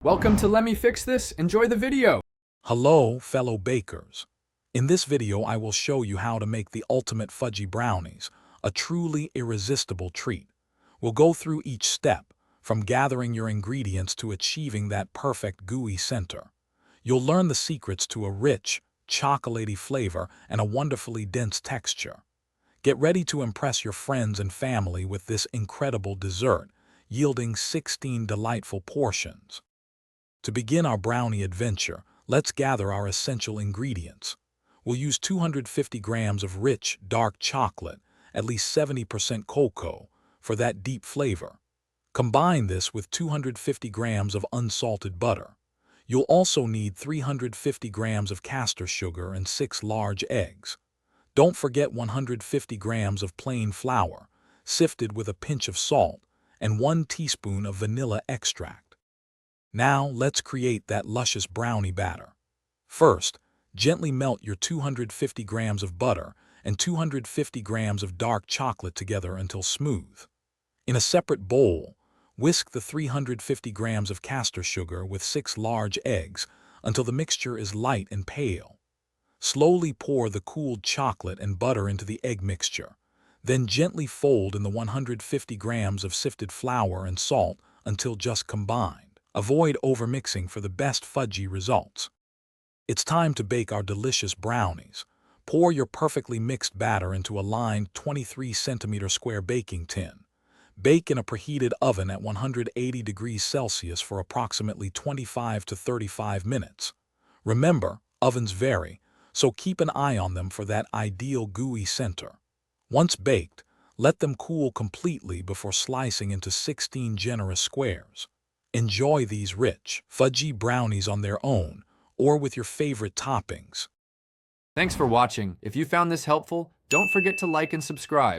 Welcome to Let Me Fix This. Enjoy the video. Hello, fellow bakers. In this video, I will show you how to make the ultimate fudgy brownies, a truly irresistible treat. We'll go through each step, from gathering your ingredients to achieving that perfect gooey center. You'll learn the secrets to a rich, chocolatey flavor and a wonderfully dense texture. Get ready to impress your friends and family with this incredible dessert, yielding 16 delightful portions. To begin our brownie adventure, let's gather our essential ingredients. We'll use 250 grams of rich, dark chocolate, at least 70% cocoa, for that deep flavor. Combine this with 250 grams of unsalted butter. You'll also need 350 grams of castor sugar and 6 large eggs. Don't forget 150 grams of plain flour, sifted with a pinch of salt, and 1 teaspoon of vanilla extract. Now, let's create that luscious brownie batter. First, gently melt your 250 grams of butter and 250 grams of dark chocolate together until smooth. In a separate bowl, whisk the 350 grams of castor sugar with 6 large eggs until the mixture is light and pale. Slowly pour the cooled chocolate and butter into the egg mixture. Then gently fold in the 150 grams of sifted flour and salt until just combined. Avoid overmixing for the best fudgy results. It's time to bake our delicious brownies. Pour your perfectly mixed batter into a lined 23-centimeter square baking tin. Bake in a preheated oven at 180 degrees Celsius for approximately 25 to 35 minutes. Remember, ovens vary, so keep an eye on them for that ideal gooey center. Once baked, let them cool completely before slicing into 16 generous squares. Enjoy these rich, fudgy brownies on their own or with your favorite toppings. Thanks for watching. If you found this helpful, don't forget to like and subscribe.